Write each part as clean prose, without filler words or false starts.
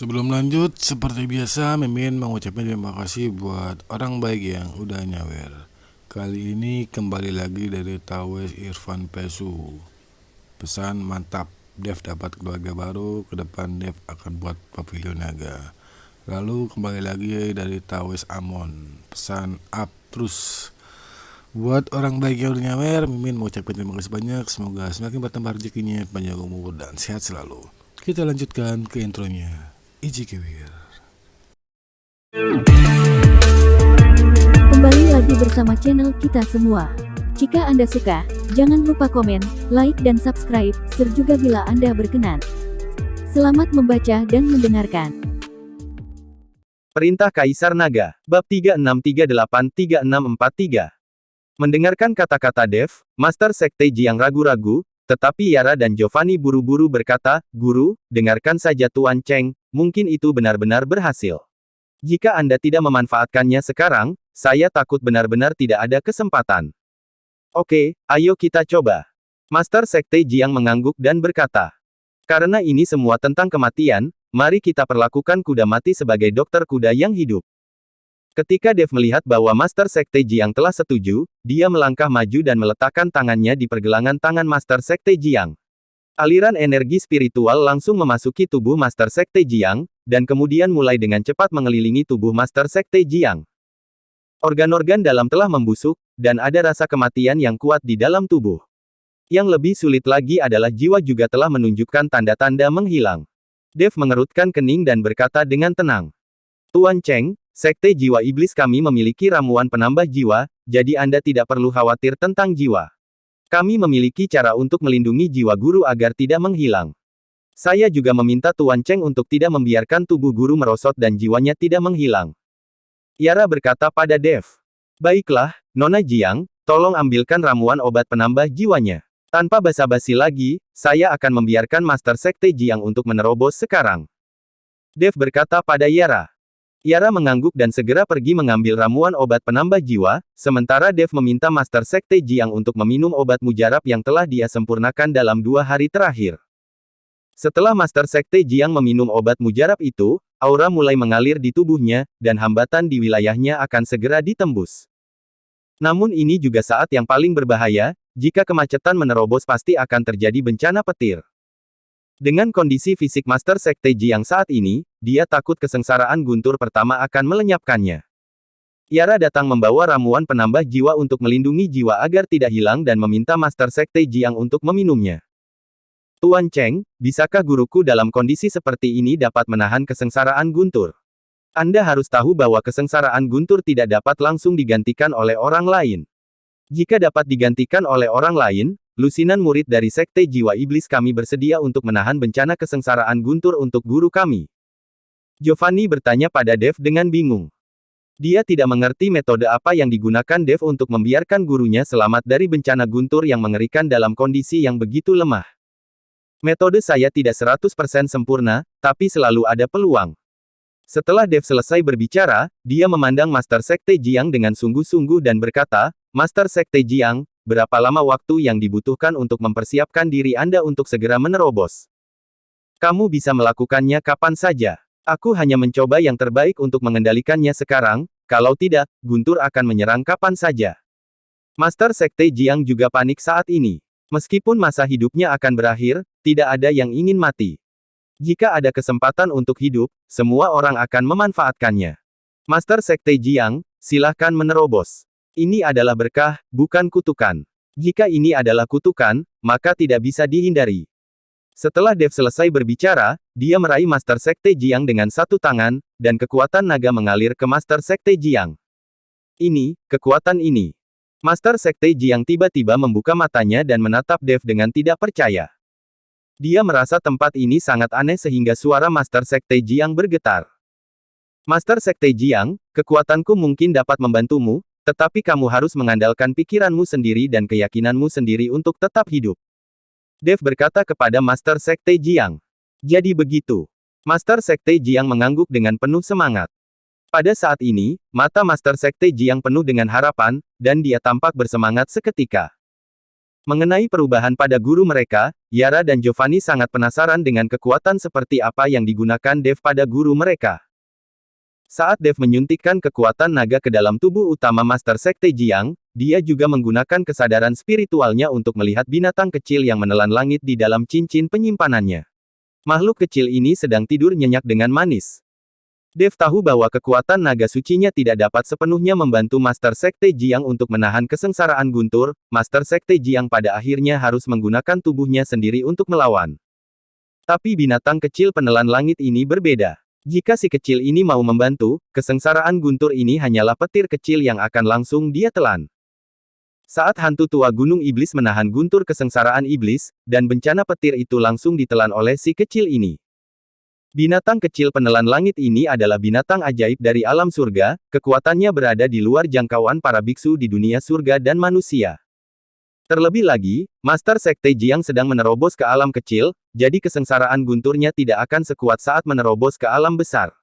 Sebelum lanjut, seperti biasa, Mimin mengucapkan terima kasih buat orang baik yang udah nyawer. Kali ini kembali lagi dari Tawes Irfan Pesu. Pesan mantap, Dev dapat keluarga baru, ke depan Dev akan buat pavilion naga. Lalu kembali lagi dari Tawes Amon. Pesan up terus. Buat orang baik yang udah nyawer, Mimin mengucapkan terima kasih banyak. Semoga semakin bertambah rezekinya, panjang umur, dan sehat selalu. Kita lanjutkan ke intronya. Iji Kewir. Kembali lagi bersama channel kita semua. Jika Anda suka, jangan lupa komen, like dan subscribe, share juga bila Anda berkenan. Selamat membaca dan mendengarkan. Perintah Kaisar Naga, Bab 3638-3643. Mendengarkan kata-kata Dev, Master Sekte Jiang ragu-ragu, tetapi Yara dan Giovanni buru-buru berkata, "Guru, dengarkan saja Tuan Cheng, mungkin itu benar-benar berhasil. Jika Anda tidak memanfaatkannya sekarang, saya takut benar-benar tidak ada kesempatan." "Oke, ayo kita coba." Master Sekte Jiang mengangguk dan berkata, "Karena ini semua tentang kematian, mari kita perlakukan kuda mati sebagai dokter kuda yang hidup." Ketika Dev melihat bahwa Master Sekte Jiang telah setuju, dia melangkah maju dan meletakkan tangannya di pergelangan tangan Master Sekte Jiang. Aliran energi spiritual langsung memasuki tubuh Master Sekte Jiang, dan kemudian mulai dengan cepat mengelilingi tubuh Master Sekte Jiang. Organ-organ dalam telah membusuk, dan ada rasa kematian yang kuat di dalam tubuh. Yang lebih sulit lagi adalah jiwa juga telah menunjukkan tanda-tanda menghilang. Dev mengerutkan kening dan berkata dengan tenang, "Tuan Cheng, Sekte Jiwa Iblis kami memiliki ramuan penambah jiwa, jadi Anda tidak perlu khawatir tentang jiwa. Kami memiliki cara untuk melindungi jiwa guru agar tidak menghilang. Saya juga meminta Tuan Cheng untuk tidak membiarkan tubuh guru merosot dan jiwanya tidak menghilang." Yara berkata pada Dev, "Baiklah, Nona Jiang, tolong ambilkan ramuan obat penambah jiwanya. Tanpa basa-basi lagi, saya akan membiarkan Master Sekte Jiang untuk menerobos sekarang." Dev berkata pada Yara. Yara mengangguk dan segera pergi mengambil ramuan obat penambah jiwa, sementara Dev meminta Master Sekte Jiang untuk meminum obat mujarab yang telah dia sempurnakan dalam 2 hari terakhir. Setelah Master Sekte Jiang meminum obat mujarab itu, aura mulai mengalir di tubuhnya, dan hambatan di wilayahnya akan segera ditembus. Namun ini juga saat yang paling berbahaya, jika kemacetan menerobos pasti akan terjadi bencana petir. Dengan kondisi fisik Master Sekte Jiang saat ini, dia takut kesengsaraan guntur pertama akan melenyapkannya. Yara datang membawa ramuan penambah jiwa untuk melindungi jiwa agar tidak hilang dan meminta Master Sekte Jiang untuk meminumnya. "Tuan Cheng, bisakah guruku dalam kondisi seperti ini dapat menahan kesengsaraan guntur? Anda harus tahu bahwa kesengsaraan guntur tidak dapat langsung digantikan oleh orang lain. Jika dapat digantikan oleh orang lain, lusinan murid dari Sekte Jiwa Iblis kami bersedia untuk menahan bencana kesengsaraan guntur untuk guru kami." Giovanni bertanya pada Dev dengan bingung. Dia tidak mengerti metode apa yang digunakan Dev untuk membiarkan gurunya selamat dari bencana guntur yang mengerikan dalam kondisi yang begitu lemah. "Metode saya tidak 100% sempurna, tapi selalu ada peluang." Setelah Dev selesai berbicara, dia memandang Master Sekte Jiang dengan sungguh-sungguh dan berkata, "Master Sekte Jiang, berapa lama waktu yang dibutuhkan untuk mempersiapkan diri Anda untuk segera menerobos? Kamu bisa melakukannya kapan saja. Aku hanya mencoba yang terbaik untuk mengendalikannya sekarang, kalau tidak, guntur akan menyerang kapan saja." Master Sekte Jiang juga panik saat ini. Meskipun masa hidupnya akan berakhir, tidak ada yang ingin mati. Jika ada kesempatan untuk hidup, semua orang akan memanfaatkannya. "Master Sekte Jiang, silahkan menerobos. Ini adalah berkah, bukan kutukan. Jika ini adalah kutukan, maka tidak bisa dihindari." Setelah Dev selesai berbicara, dia meraih Master Sekte Jiang dengan satu tangan, dan kekuatan naga mengalir ke Master Sekte Jiang. "Ini, kekuatan ini." Master Sekte Jiang tiba-tiba membuka matanya dan menatap Dev dengan tidak percaya. Dia merasa tempat ini sangat aneh sehingga suara Master Sekte Jiang bergetar. "Master Sekte Jiang, kekuatanku mungkin dapat membantumu, tetapi kamu harus mengandalkan pikiranmu sendiri dan keyakinanmu sendiri untuk tetap hidup." Dev berkata kepada Master Sekte Jiang. "Jadi begitu." Master Sekte Jiang mengangguk dengan penuh semangat. Pada saat ini, mata Master Sekte Jiang penuh dengan harapan, dan dia tampak bersemangat seketika. Mengenai perubahan pada guru mereka, Yara dan Giovanni sangat penasaran dengan kekuatan seperti apa yang digunakan Dev pada guru mereka. Saat Dev menyuntikkan kekuatan naga ke dalam tubuh utama Master Sekte Jiang, dia juga menggunakan kesadaran spiritualnya untuk melihat binatang kecil yang menelan langit di dalam cincin penyimpanannya. Makhluk kecil ini sedang tidur nyenyak dengan manis. Dev tahu bahwa kekuatan naga sucinya tidak dapat sepenuhnya membantu Master Sekte Jiang untuk menahan kesengsaraan guntur. Master Sekte Jiang pada akhirnya harus menggunakan tubuhnya sendiri untuk melawan. Tapi binatang kecil penelan langit ini berbeda. Jika si kecil ini mau membantu, kesengsaraan guntur ini hanyalah petir kecil yang akan langsung dia telan. Saat hantu tua Gunung Iblis menahan guntur kesengsaraan iblis, dan bencana petir itu langsung ditelan oleh si kecil ini. Binatang kecil penelan langit ini adalah binatang ajaib dari alam surga, kekuatannya berada di luar jangkauan para biksu di dunia surga dan manusia. Terlebih lagi, Master Sekte Jiang sedang menerobos ke alam kecil, jadi kesengsaraan gunturnya tidak akan sekuat saat menerobos ke alam besar.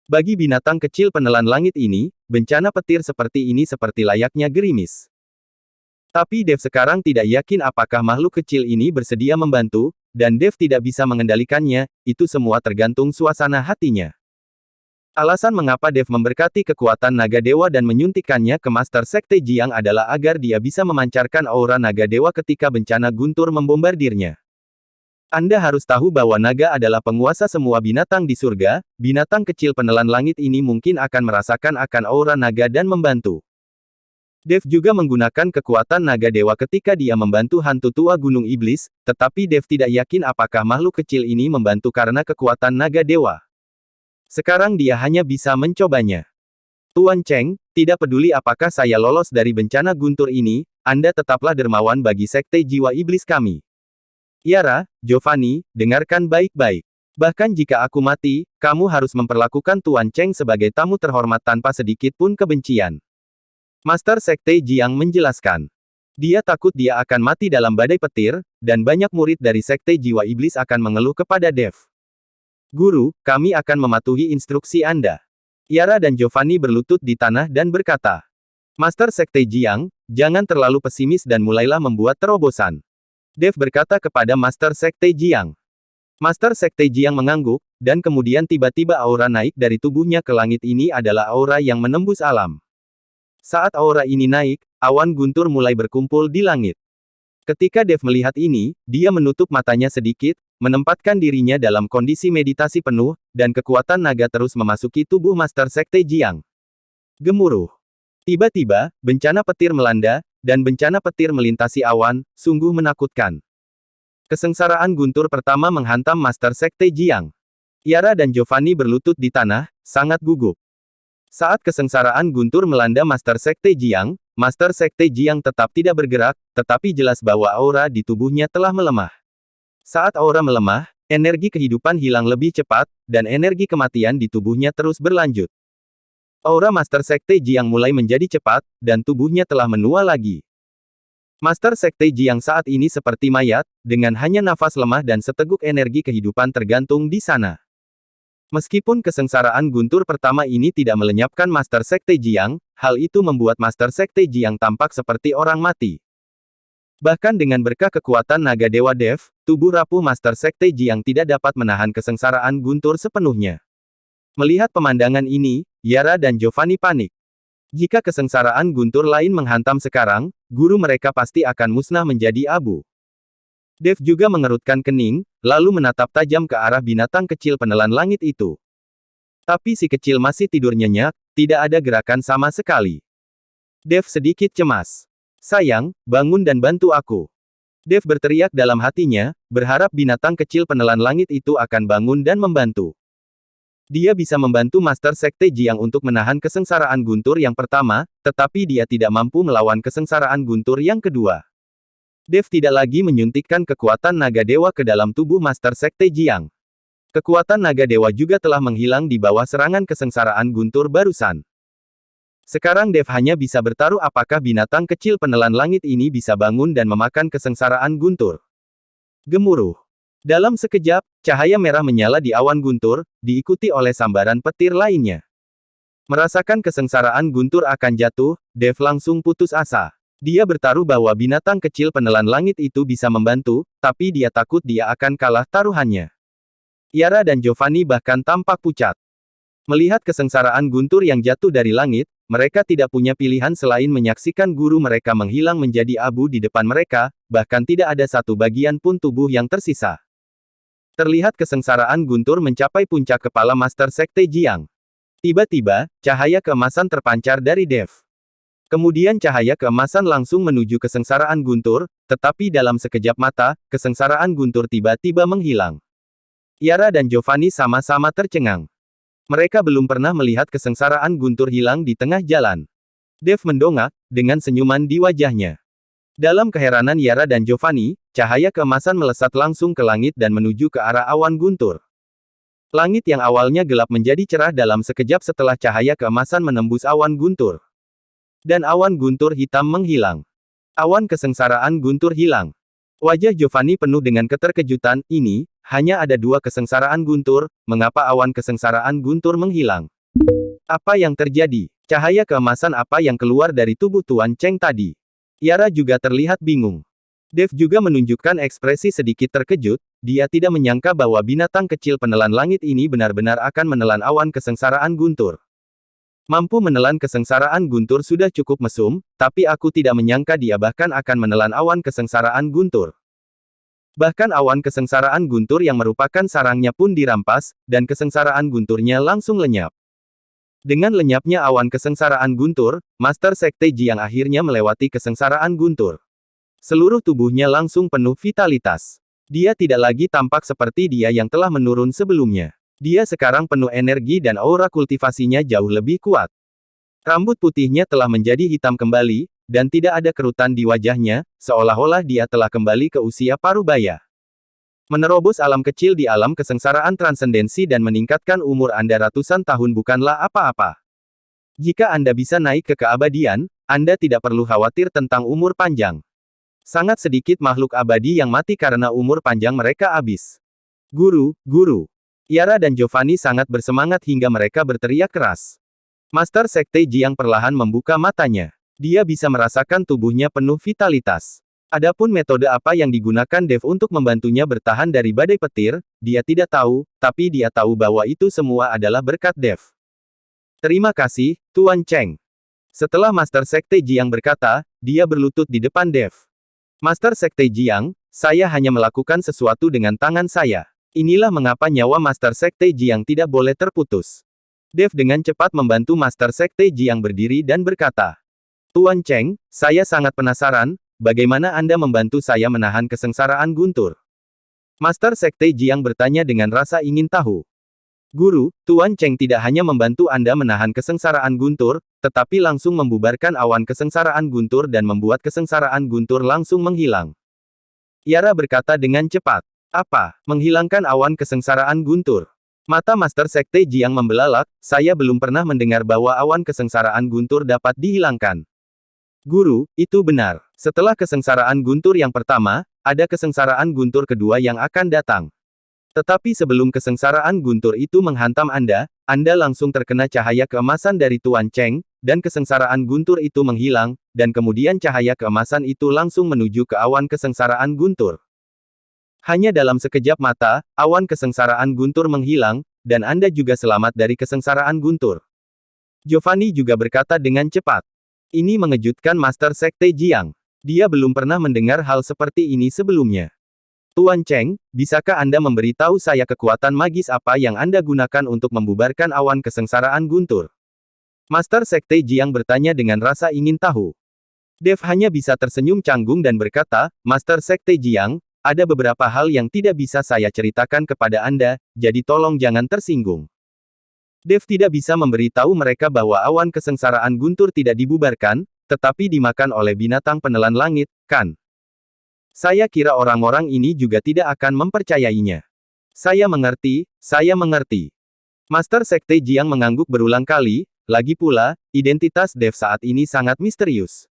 Bagi binatang kecil penelan langit ini, bencana petir seperti ini seperti layaknya gerimis. Tapi Dev sekarang tidak yakin apakah makhluk kecil ini bersedia membantu, dan Dev tidak bisa mengendalikannya, itu semua tergantung suasana hatinya. Alasan mengapa Dev memberkati kekuatan naga dewa dan menyuntikkannya ke Master Sekte Jiang adalah agar dia bisa memancarkan aura naga dewa ketika bencana guntur membombardirnya. Anda harus tahu bahwa naga adalah penguasa semua binatang di surga, binatang kecil penelan langit ini mungkin akan merasakan akan aura naga dan membantu. Dev juga menggunakan kekuatan naga dewa ketika dia membantu hantu tua Gunung Iblis, tetapi Dev tidak yakin apakah makhluk kecil ini membantu karena kekuatan naga dewa. Sekarang dia hanya bisa mencobanya. Tuan Cheng, tidak peduli apakah saya lolos dari bencana guntur ini, Anda tetaplah dermawan bagi sekte jiwa iblis kami. Yara, Giovanni, dengarkan baik-baik. Bahkan jika aku mati, kamu harus memperlakukan Tuan Cheng sebagai tamu terhormat tanpa sedikit pun kebencian. Master Sekte Jiang menjelaskan. Dia takut dia akan mati dalam badai petir, dan banyak murid dari sekte jiwa iblis akan mengeluh kepada Dev. Guru, kami akan mematuhi instruksi Anda. Yara dan Giovanni berlutut di tanah dan berkata, Master Sekte Jiang, jangan terlalu pesimis dan mulailah membuat terobosan. Dev berkata kepada Master Sekte Jiang. Master Sekte Jiang mengangguk, dan kemudian tiba-tiba aura naik dari tubuhnya ke langit. Ini adalah aura yang menembus alam. Saat aura ini naik, awan guntur mulai berkumpul di langit. Ketika Dev melihat ini, dia menutup matanya sedikit, menempatkan dirinya dalam kondisi meditasi penuh, dan kekuatan naga terus memasuki tubuh Master Sekte Jiang. Gemuruh. Tiba-tiba, bencana petir melanda, dan bencana petir melintasi awan, sungguh menakutkan. Kesengsaraan guntur pertama menghantam Master Sekte Jiang. Yara dan Giovanni berlutut di tanah, sangat gugup. Saat kesengsaraan guntur melanda Master Sekte Jiang, Master Sekte Jiang tetap tidak bergerak, tetapi jelas bahwa aura di tubuhnya telah melemah. Saat aura melemah, energi kehidupan hilang lebih cepat, dan energi kematian di tubuhnya terus berlanjut. Aura Master Sekte Jiang mulai menjadi cepat, dan tubuhnya telah menua lagi. Master Sekte Jiang saat ini seperti mayat, dengan hanya nafas lemah dan seteguk energi kehidupan tergantung di sana. Meskipun kesengsaraan guntur pertama ini tidak melenyapkan Master Sekte Jiang, hal itu membuat Master Sekte Jiang tampak seperti orang mati. Bahkan dengan berkah kekuatan naga dewa Dev, tubuh rapuh Master Sekte Jiang tidak dapat menahan kesengsaraan guntur sepenuhnya. Melihat pemandangan ini, Yara dan Giovanni panik. Jika kesengsaraan guntur lain menghantam sekarang, guru mereka pasti akan musnah menjadi abu. Dev juga mengerutkan kening, lalu menatap tajam ke arah binatang kecil penelan langit itu. Tapi si kecil masih tidur nyenyak, tidak ada gerakan sama sekali. Dev sedikit cemas. Sayang, bangun dan bantu aku. Dev berteriak dalam hatinya, berharap binatang kecil penelan langit itu akan bangun dan membantu. Dia bisa membantu Master Sekte Jiang untuk menahan kesengsaraan guntur yang pertama, tetapi dia tidak mampu melawan kesengsaraan guntur yang kedua. Dev tidak lagi menyuntikkan kekuatan naga dewa ke dalam tubuh Master Sekte Jiang. Kekuatan naga dewa juga telah menghilang di bawah serangan kesengsaraan guntur barusan. Sekarang Dev hanya bisa bertaruh apakah binatang kecil penelan langit ini bisa bangun dan memakan kesengsaraan guntur. Gemuruh. Dalam sekejap, cahaya merah menyala di awan guntur, diikuti oleh sambaran petir lainnya. Merasakan kesengsaraan guntur akan jatuh, Dev langsung putus asa. Dia bertaruh bahwa binatang kecil penelan langit itu bisa membantu, tapi dia takut dia akan kalah taruhannya. Yara dan Giovanni bahkan tampak pucat. Melihat kesengsaraan guntur yang jatuh dari langit, mereka tidak punya pilihan selain menyaksikan guru mereka menghilang menjadi abu di depan mereka, bahkan tidak ada satu bagian pun tubuh yang tersisa. Terlihat kesengsaraan guntur mencapai puncak kepala Master Sekte Jiang. Tiba-tiba, cahaya keemasan terpancar dari Dev. Kemudian cahaya keemasan langsung menuju kesengsaraan guntur, tetapi dalam sekejap mata, kesengsaraan guntur tiba-tiba menghilang. Yara dan Giovanni sama-sama tercengang. Mereka belum pernah melihat kesengsaraan guntur hilang di tengah jalan. Dev mendongak, dengan senyuman di wajahnya. Dalam keheranan Yara dan Giovanni, cahaya keemasan melesat langsung ke langit dan menuju ke arah awan guntur. Langit yang awalnya gelap menjadi cerah dalam sekejap setelah cahaya keemasan menembus awan guntur. Dan awan guntur hitam menghilang. Awan kesengsaraan guntur hilang. Wajah Giovanni penuh dengan keterkejutan, ini, hanya ada dua kesengsaraan guntur, mengapa awan kesengsaraan guntur menghilang? Apa yang terjadi? Cahaya keemasan apa yang keluar dari tubuh Tuan Cheng tadi? Yara juga terlihat bingung. Dev juga menunjukkan ekspresi sedikit terkejut, dia tidak menyangka bahwa binatang kecil penelan langit ini benar-benar akan menelan awan kesengsaraan guntur. Mampu menelan kesengsaraan guntur sudah cukup mesum, tapi aku tidak menyangka dia bahkan akan menelan awan kesengsaraan guntur. Bahkan awan kesengsaraan guntur yang merupakan sarangnya pun dirampas, dan kesengsaraan gunturnya langsung lenyap. Dengan lenyapnya awan kesengsaraan guntur, Master Sekte Jiang akhirnya melewati kesengsaraan guntur. Seluruh tubuhnya langsung penuh vitalitas. Dia tidak lagi tampak seperti dia yang telah menurun sebelumnya. Dia sekarang penuh energi dan aura kultivasinya jauh lebih kuat. Rambut putihnya telah menjadi hitam kembali, dan tidak ada kerutan di wajahnya, seolah-olah dia telah kembali ke usia parubaya. Menerobos alam kecil di alam kesengsaraan transendensi dan meningkatkan umur Anda ratusan tahun bukanlah apa-apa. Jika Anda bisa naik ke keabadian, Anda tidak perlu khawatir tentang umur panjang. Sangat sedikit makhluk abadi yang mati karena umur panjang mereka habis. Guru, guru. Yara dan Giovanni sangat bersemangat hingga mereka berteriak keras. Master Sekte Jiang perlahan membuka matanya. Dia bisa merasakan tubuhnya penuh vitalitas. Adapun metode apa yang digunakan Dev untuk membantunya bertahan dari badai petir, dia tidak tahu, tapi dia tahu bahwa itu semua adalah berkat Dev. Terima kasih, Tuan Cheng. Setelah Master Sekte Jiang berkata, dia berlutut di depan Dev. Master Sekte Jiang, saya hanya melakukan sesuatu dengan tangan saya. Inilah mengapa nyawa Master Sekte Jiang tidak boleh terputus. Dev dengan cepat membantu Master Sekte Jiang berdiri dan berkata, Tuan Cheng, saya sangat penasaran, bagaimana Anda membantu saya menahan kesengsaraan guntur? Master Sekte Jiang bertanya dengan rasa ingin tahu. Guru, Tuan Cheng tidak hanya membantu Anda menahan kesengsaraan guntur, tetapi langsung membubarkan awan kesengsaraan guntur dan membuat kesengsaraan guntur langsung menghilang. Yara berkata dengan cepat. Apa? Menghilangkan awan kesengsaraan guntur. Mata Master Sekte Jiang membelalak, saya belum pernah mendengar bahwa awan kesengsaraan guntur dapat dihilangkan. Guru, itu benar. Setelah kesengsaraan guntur yang pertama, ada kesengsaraan guntur kedua yang akan datang. Tetapi sebelum kesengsaraan guntur itu menghantam Anda langsung terkena cahaya keemasan dari Tuan Cheng, dan kesengsaraan guntur itu menghilang, dan kemudian cahaya keemasan itu langsung menuju ke awan kesengsaraan guntur. Hanya dalam sekejap mata, awan kesengsaraan guntur menghilang, dan Anda juga selamat dari kesengsaraan guntur. Giovanni juga berkata dengan cepat. Ini mengejutkan Master Sekte Jiang. Dia belum pernah mendengar hal seperti ini sebelumnya. Tuan Cheng, bisakah Anda memberitahu saya kekuatan magis apa yang Anda gunakan untuk membubarkan awan kesengsaraan guntur? Master Sekte Jiang bertanya dengan rasa ingin tahu. Dev hanya bisa tersenyum canggung dan berkata, Master Sekte Jiang, ada beberapa hal yang tidak bisa saya ceritakan kepada Anda, jadi tolong jangan tersinggung. Dev tidak bisa memberitahu mereka bahwa awan kesengsaraan guntur tidak dibubarkan, tetapi dimakan oleh binatang penelan langit, kan? Saya kira orang-orang ini juga tidak akan mempercayainya. Saya mengerti, saya mengerti. Master Sekte Jiang mengangguk berulang kali, lagi pula, identitas Dev saat ini sangat misterius.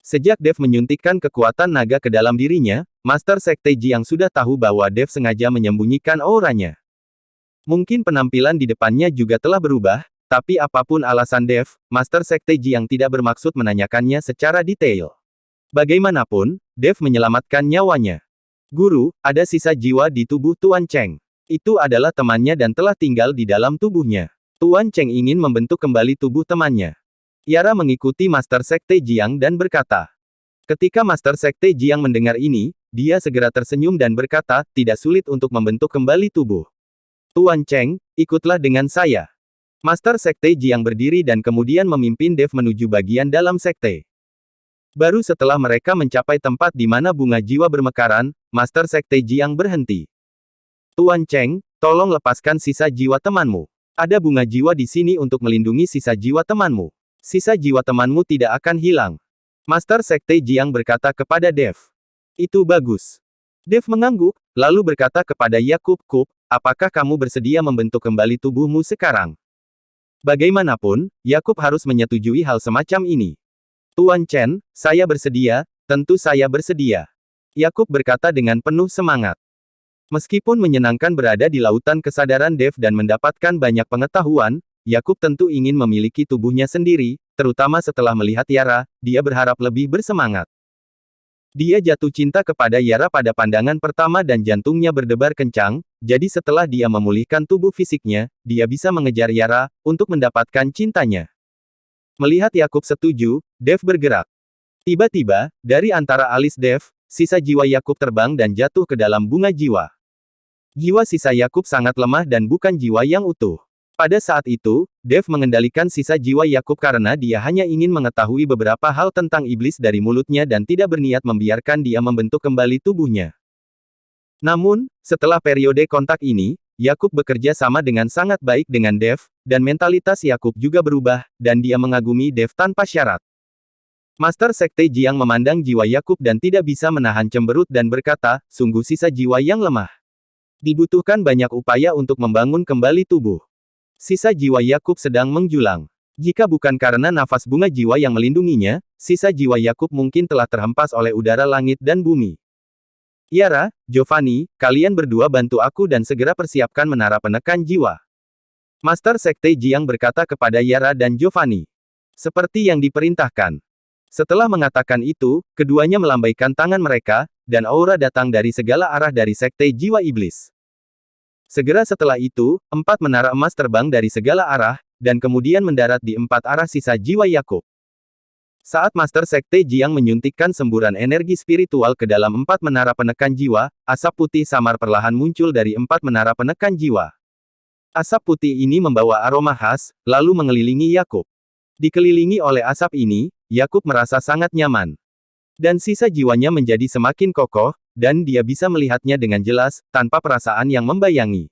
Sejak Dev menyuntikkan kekuatan naga ke dalam dirinya, Master Sekte Jiang sudah tahu bahwa Dev sengaja menyembunyikan auranya. Mungkin penampilan di depannya juga telah berubah, Tapi apapun alasan Dev, Master Sekte Jiang tidak bermaksud menanyakannya secara detail. Bagaimanapun, Dev menyelamatkan nyawanya. Guru, ada sisa jiwa di tubuh Tuan Cheng. Itu adalah temannya dan telah tinggal di dalam tubuhnya. Tuan Cheng ingin membentuk kembali tubuh temannya. Yara mengikuti Master Sekte Jiang dan berkata. Ketika Master Sekte Jiang mendengar ini, dia segera tersenyum dan berkata, tidak sulit untuk membentuk kembali tubuh. Tuan Cheng, ikutlah dengan saya. Master Sekte Jiang berdiri dan kemudian memimpin Dev menuju bagian dalam sekte. Baru setelah mereka mencapai tempat di mana bunga jiwa bermekaran, Master Sekte Jiang berhenti. Tuan Cheng, tolong lepaskan sisa jiwa temanmu. Ada bunga jiwa di sini untuk melindungi sisa jiwa temanmu. Sisa jiwa temanmu tidak akan hilang. Master Sekte Jiang berkata kepada Dev. Itu bagus. Dev mengangguk, lalu berkata kepada Yakub, apakah kamu bersedia membentuk kembali tubuhmu sekarang? Bagaimanapun, Yakub harus menyetujui hal semacam ini. Tuan Chen, saya bersedia, tentu saya bersedia. Yakub berkata dengan penuh semangat. Meskipun menyenangkan berada di lautan kesadaran Dev dan mendapatkan banyak pengetahuan, Yakub tentu ingin memiliki tubuhnya sendiri, terutama setelah melihat Yara, dia berharap lebih bersemangat. Dia jatuh cinta kepada Yara pada pandangan pertama dan jantungnya berdebar kencang, jadi setelah dia memulihkan tubuh fisiknya, dia bisa mengejar Yara, untuk mendapatkan cintanya. Melihat Yakub setuju, Dev bergerak. Tiba-tiba, dari antara alis Dev, sisa jiwa Yakub terbang dan jatuh ke dalam bunga jiwa. Jiwa sisa Yakub sangat lemah dan bukan jiwa yang utuh. Pada saat itu, Dev mengendalikan sisa jiwa Yakub karena dia hanya ingin mengetahui beberapa hal tentang iblis dari mulutnya dan tidak berniat membiarkan dia membentuk kembali tubuhnya. Namun, setelah periode kontak ini, Yakub bekerja sama dengan sangat baik dengan Dev, dan mentalitas Yakub juga berubah, dan dia mengagumi Dev tanpa syarat. Master Sekte Jiang memandang jiwa Yakub dan tidak bisa menahan cemberut dan berkata, sungguh sisa jiwa yang lemah. Dibutuhkan banyak upaya untuk membangun kembali tubuh. Sisa jiwa Yakub sedang menjulang. Jika bukan karena nafas bunga jiwa yang melindunginya, sisa jiwa Yakub mungkin telah terhempas oleh udara langit dan bumi. Yara, Giovanni, kalian berdua bantu aku dan segera persiapkan menara penekan jiwa. Master Sekte Jiang berkata kepada Yara dan Giovanni. Seperti yang diperintahkan. Setelah mengatakan itu, keduanya melambaikan tangan mereka, dan aura datang dari segala arah dari Sekte Jiwa Iblis. Segera setelah itu, 4 menara emas terbang dari segala arah, dan kemudian mendarat di 4 arah sisa jiwa Yakub. Saat Master Sekte Jiang menyuntikkan semburan energi spiritual ke dalam 4 menara penekan jiwa, asap putih samar perlahan muncul dari 4 menara penekan jiwa. Asap putih ini membawa aroma khas, lalu mengelilingi Yakub. Dikelilingi oleh asap ini, Yakub merasa sangat nyaman. Dan sisa jiwanya menjadi semakin kokoh, dan dia bisa melihatnya dengan jelas, tanpa perasaan yang membayangi.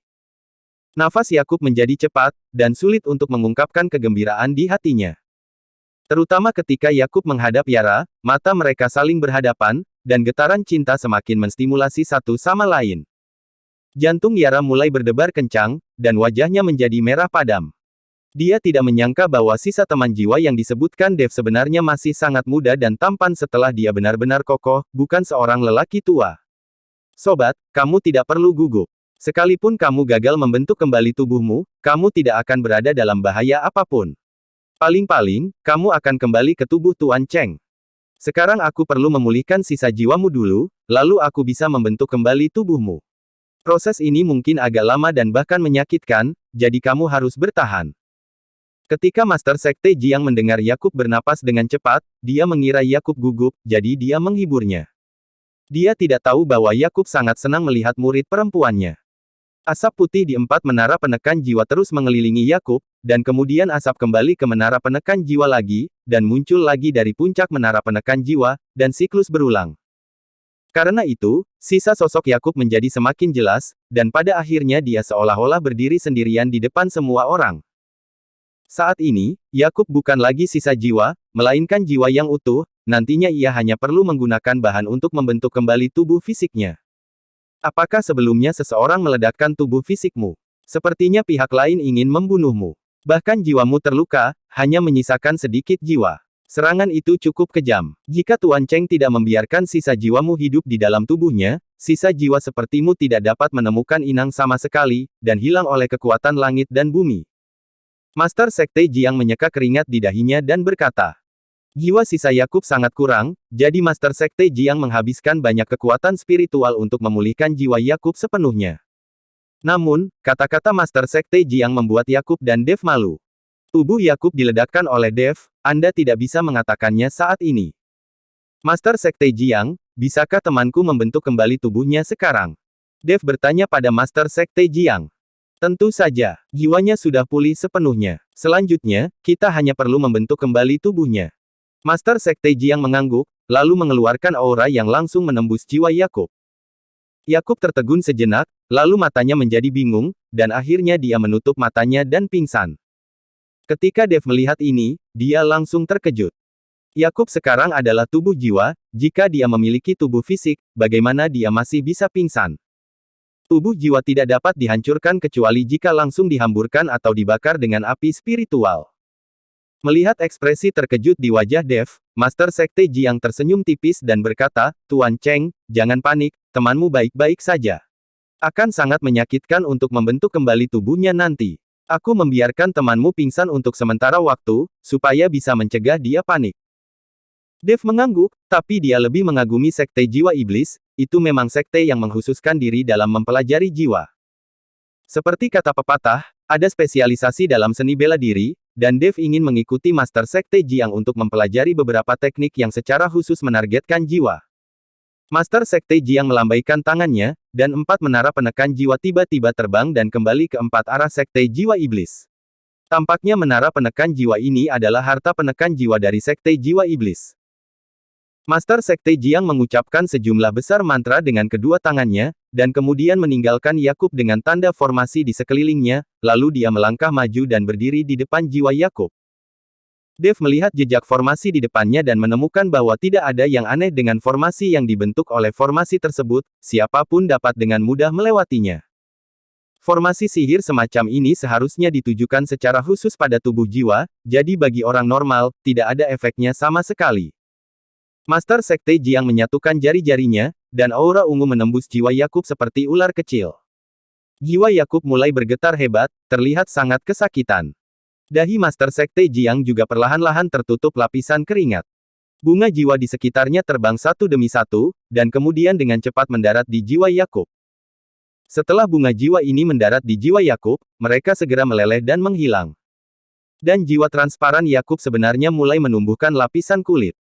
Nafas Yakub menjadi cepat, dan sulit untuk mengungkapkan kegembiraan di hatinya. Terutama ketika Yakub menghadap Yara, mata mereka saling berhadapan, dan getaran cinta semakin menstimulasi satu sama lain. Jantung Yara mulai berdebar kencang, dan wajahnya menjadi merah padam. Dia tidak menyangka bahwa sisa teman jiwa yang disebutkan Dev sebenarnya masih sangat muda dan tampan setelah dia benar-benar kokoh, bukan seorang lelaki tua. Sobat, kamu tidak perlu gugup. Sekalipun kamu gagal membentuk kembali tubuhmu, kamu tidak akan berada dalam bahaya apapun. Paling-paling, kamu akan kembali ke tubuh Tuan Cheng. Sekarang aku perlu memulihkan sisa jiwamu dulu, lalu aku bisa membentuk kembali tubuhmu. Proses ini mungkin agak lama dan bahkan menyakitkan, jadi kamu harus bertahan. Ketika Master Sekte Jiang mendengar Yakub bernapas dengan cepat, dia mengira Yakub gugup, jadi dia menghiburnya. Dia tidak tahu bahwa Yakub sangat senang melihat murid perempuannya. Asap putih di 4 menara penekan jiwa terus mengelilingi Yakub, dan kemudian asap kembali ke menara penekan jiwa lagi, dan muncul lagi dari puncak menara penekan jiwa, dan siklus berulang. Karena itu, sisa sosok Yakub menjadi semakin jelas, dan pada akhirnya dia seolah-olah berdiri sendirian di depan semua orang. Saat ini, Yakub bukan lagi sisa jiwa, melainkan jiwa yang utuh, nantinya ia hanya perlu menggunakan bahan untuk membentuk kembali tubuh fisiknya. Apakah sebelumnya seseorang meledakkan tubuh fisikmu? Sepertinya pihak lain ingin membunuhmu. Bahkan jiwamu terluka, hanya menyisakan sedikit jiwa. Serangan itu cukup kejam. Jika Tuan Cheng tidak membiarkan sisa jiwamu hidup di dalam tubuhnya, sisa jiwa sepertimu tidak dapat menemukan inang sama sekali, dan hilang oleh kekuatan langit dan bumi. Master Sekte Jiang menyeka keringat di dahinya dan berkata, jiwa sisa Yakub sangat kurang, jadi Master Sekte Jiang menghabiskan banyak kekuatan spiritual untuk memulihkan jiwa Yakub sepenuhnya. Namun, kata-kata Master Sekte Jiang membuat Yakub dan Dev malu. Tubuh Yakub diledakkan oleh Dev, Anda tidak bisa mengatakannya saat ini. Master Sekte Jiang, bisakah temanku membentuk kembali tubuhnya sekarang? Dev bertanya pada Master Sekte Jiang. Tentu saja, jiwanya sudah pulih sepenuhnya. Selanjutnya, kita hanya perlu membentuk kembali tubuhnya. Master Sekte Jiang mengangguk, lalu mengeluarkan aura yang langsung menembus jiwa Yakub. Yakub tertegun sejenak, lalu matanya menjadi bingung, dan akhirnya dia menutup matanya dan pingsan. Ketika Dev melihat ini, dia langsung terkejut. Yakub sekarang adalah tubuh jiwa, jika dia memiliki tubuh fisik, bagaimana dia masih bisa pingsan? Tubuh jiwa tidak dapat dihancurkan kecuali jika langsung dihamburkan atau dibakar dengan api spiritual. Melihat ekspresi terkejut di wajah Dev, Master Sekte Jiang tersenyum tipis dan berkata, Tuan Cheng, jangan panik, temanmu baik-baik saja. Akan sangat menyakitkan untuk membentuk kembali tubuhnya nanti. Aku membiarkan temanmu pingsan untuk sementara waktu, supaya bisa mencegah dia panik. Dev mengangguk, tapi dia lebih mengagumi Sekte Jiwa Iblis, itu memang sekte yang mengkhususkan diri dalam mempelajari jiwa. Seperti kata pepatah, ada spesialisasi dalam seni bela diri, dan Dev ingin mengikuti Master Sekte Jiang untuk mempelajari beberapa teknik yang secara khusus menargetkan jiwa. Master Sekte Jiang melambaikan tangannya, dan 4 menara penekan jiwa tiba-tiba terbang dan kembali ke 4 arah Sekte Jiwa Iblis. Tampaknya menara penekan jiwa ini adalah harta penekan jiwa dari Sekte Jiwa Iblis. Master Sekte Jiang mengucapkan sejumlah besar mantra dengan kedua tangannya, dan kemudian meninggalkan Yakub dengan tanda formasi di sekelilingnya, lalu dia melangkah maju dan berdiri di depan jiwa Yakub. Dev melihat jejak formasi di depannya dan menemukan bahwa tidak ada yang aneh dengan formasi yang dibentuk oleh formasi tersebut, siapapun dapat dengan mudah melewatinya. Formasi sihir semacam ini seharusnya ditujukan secara khusus pada tubuh jiwa, jadi bagi orang normal, tidak ada efeknya sama sekali. Master Sekte Jiang menyatukan jari-jarinya, dan aura ungu menembus jiwa Yakub seperti ular kecil. Jiwa Yakub mulai bergetar hebat, terlihat sangat kesakitan. Dahi Master Sekte Jiang juga perlahan-lahan tertutup lapisan keringat. Bunga jiwa di sekitarnya terbang satu demi satu, dan kemudian dengan cepat mendarat di jiwa Yakub. Setelah bunga jiwa ini mendarat di jiwa Yakub, mereka segera meleleh dan menghilang. Dan jiwa transparan Yakub sebenarnya mulai menumbuhkan lapisan kulit.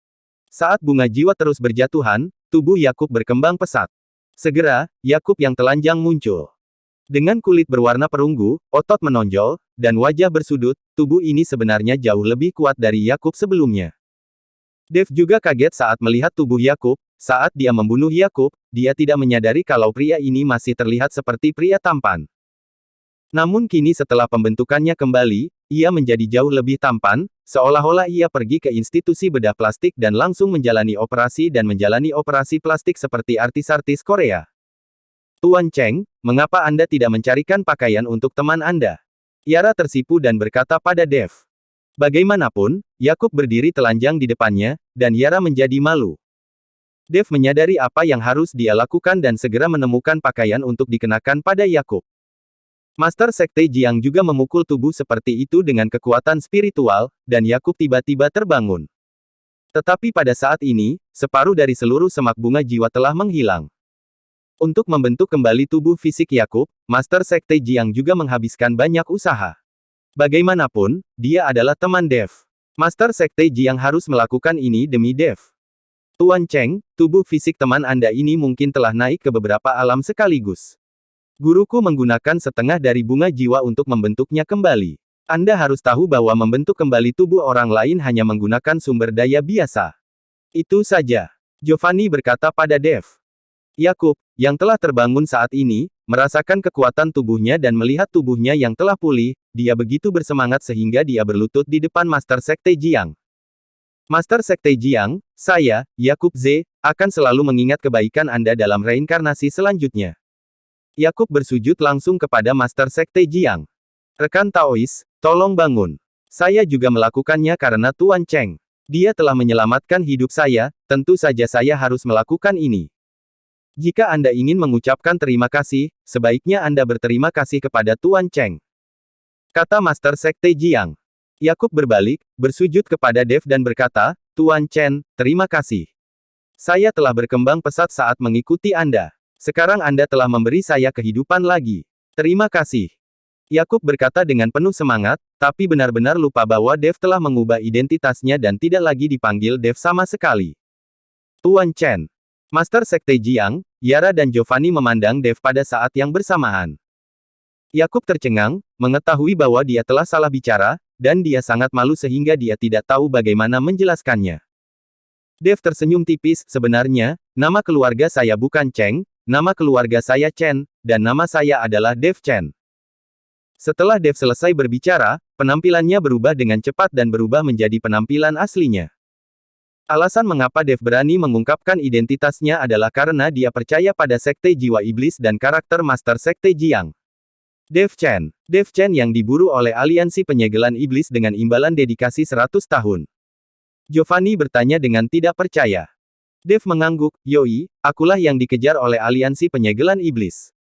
Saat bunga jiwa terus berjatuhan, tubuh Yakub berkembang pesat. Segera, Yakub yang telanjang muncul. Dengan kulit berwarna perunggu, otot menonjol, dan wajah bersudut, tubuh ini sebenarnya jauh lebih kuat dari Yakub sebelumnya. Dev juga kaget saat melihat tubuh Yakub. Saat dia membunuh Yakub, dia tidak menyadari kalau pria ini masih terlihat seperti pria tampan. Namun kini setelah pembentukannya kembali, ia menjadi jauh lebih tampan, seolah-olah ia pergi ke institusi bedah plastik dan langsung menjalani operasi plastik seperti artis-artis Korea. Tuan Cheng, mengapa Anda tidak mencarikan pakaian untuk teman Anda? Yara tersipu dan berkata pada Dev. Bagaimanapun, Yakub berdiri telanjang di depannya, dan Yara menjadi malu. Dev menyadari apa yang harus dia lakukan dan segera menemukan pakaian untuk dikenakan pada Yakub. Master Sekte Jiang juga memukul tubuh seperti itu dengan kekuatan spiritual, dan Yakub tiba-tiba terbangun. Tetapi pada saat ini, separuh dari seluruh semak bunga jiwa telah menghilang. Untuk membentuk kembali tubuh fisik Yakub, Master Sekte Jiang juga menghabiskan banyak usaha. Bagaimanapun, dia adalah teman Dev. Master Sekte Jiang harus melakukan ini demi Dev. Tuan Cheng, tubuh fisik teman Anda ini mungkin telah naik ke beberapa alam sekaligus. Guruku menggunakan setengah dari bunga jiwa untuk membentuknya kembali. Anda harus tahu bahwa membentuk kembali tubuh orang lain hanya menggunakan sumber daya biasa. Itu saja. Giovanni berkata pada Dev. Yakub, yang telah terbangun saat ini, merasakan kekuatan tubuhnya dan melihat tubuhnya yang telah pulih, dia begitu bersemangat sehingga dia berlutut di depan Master Sekte Jiang. Master Sekte Jiang, saya, Yakub Z, akan selalu mengingat kebaikan Anda dalam reinkarnasi selanjutnya. Yakub bersujud langsung kepada Master Sekte Jiang. Rekan Taois, tolong bangun. Saya juga melakukannya karena Tuan Cheng. Dia telah menyelamatkan hidup saya, tentu saja saya harus melakukan ini. Jika Anda ingin mengucapkan terima kasih, sebaiknya Anda berterima kasih kepada Tuan Cheng. kata Master Sekte Jiang. Yakub berbalik, bersujud kepada Dev dan berkata, Tuan Chen, terima kasih. Saya telah berkembang pesat saat mengikuti Anda. Sekarang Anda telah memberi saya kehidupan lagi. Terima kasih. Yakub berkata dengan penuh semangat, tapi benar-benar lupa bahwa Dev telah mengubah identitasnya dan tidak lagi dipanggil Dev sama sekali. Tuan Chen. Master Sekte Jiang, Yara dan Giovanni memandang Dev pada saat yang bersamaan. Yakub tercengang, mengetahui bahwa dia telah salah bicara, dan dia sangat malu sehingga dia tidak tahu bagaimana menjelaskannya. Dev tersenyum tipis, sebenarnya, nama keluarga saya bukan Cheng, nama keluarga saya Chen, dan nama saya adalah Dev Chen. Setelah Dev selesai berbicara, penampilannya berubah dengan cepat dan berubah menjadi penampilan aslinya. Alasan mengapa Dev berani mengungkapkan identitasnya adalah karena dia percaya pada Sekte Jiwa Iblis dan karakter Master Sekte Jiang. Dev Chen. Dev Chen yang diburu oleh aliansi penyegelan iblis dengan imbalan dedikasi 100 tahun. Giovanni bertanya dengan tidak percaya. Dev mengangguk, Yoi, akulah yang dikejar oleh aliansi penyegelan iblis.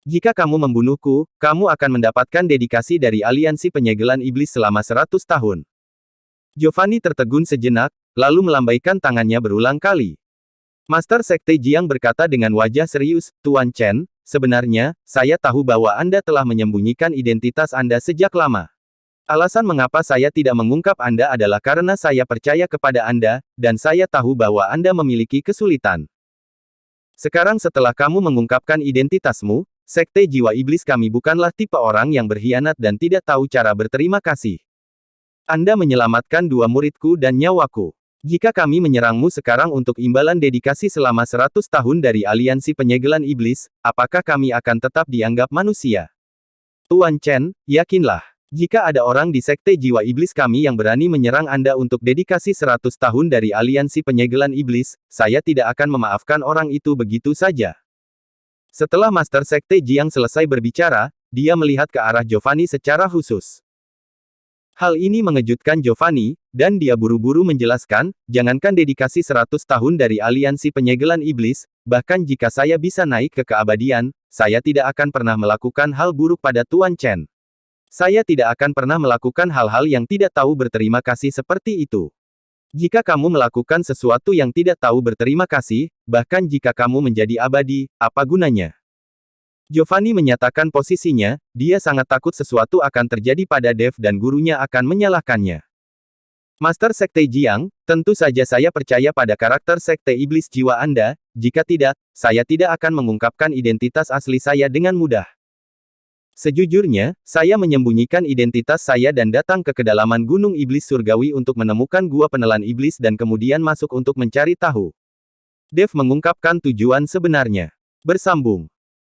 Jika kamu membunuhku, kamu akan mendapatkan dedikasi dari aliansi penyegelan iblis selama 100 tahun. Giovanni tertegun sejenak, lalu melambaikan tangannya berulang kali. Master Sekte Jiang berkata dengan wajah serius, Tuan Chen, sebenarnya, saya tahu bahwa Anda telah menyembunyikan identitas Anda sejak lama. Alasan mengapa saya tidak mengungkap Anda adalah karena saya percaya kepada Anda, dan saya tahu bahwa Anda memiliki kesulitan. Sekarang setelah kamu mengungkapkan identitasmu, Sekte Jiwa Iblis kami bukanlah tipe orang yang berkhianat dan tidak tahu cara berterima kasih. Anda menyelamatkan 2 muridku dan nyawaku. Jika kami menyerangmu sekarang untuk imbalan dedikasi selama 100 tahun dari aliansi penyegelan iblis, apakah kami akan tetap dianggap manusia? Tuan Chen, yakinlah, jika ada orang di Sekte Jiwa Iblis kami yang berani menyerang Anda untuk dedikasi 100 tahun dari aliansi penyegelan iblis, saya tidak akan memaafkan orang itu begitu saja. Setelah Master Sekte Jiang selesai berbicara, dia melihat ke arah Giovanni secara khusus. Hal ini mengejutkan Giovanni, dan dia buru-buru menjelaskan, jangankan dedikasi 100 tahun dari aliansi penyegelan iblis, bahkan jika saya bisa naik ke keabadian, saya tidak akan pernah melakukan hal buruk pada Tuan Chen. Saya tidak akan pernah melakukan hal-hal yang tidak tahu berterima kasih seperti itu. Jika kamu melakukan sesuatu yang tidak tahu berterima kasih, bahkan jika kamu menjadi abadi, apa gunanya? Giovanni menyatakan posisinya, dia sangat takut sesuatu akan terjadi pada Dev dan gurunya akan menyalahkannya. Master Sekte Jiang, tentu saja saya percaya pada karakter Sekte Iblis jiwa Anda, jika tidak, saya tidak akan mengungkapkan identitas asli saya dengan mudah. Sejujurnya, saya menyembunyikan identitas saya dan datang ke kedalaman Gunung Iblis Surgawi untuk menemukan gua penelan iblis dan kemudian masuk untuk mencari tahu. Dev mengungkapkan tujuan sebenarnya. Bersambung.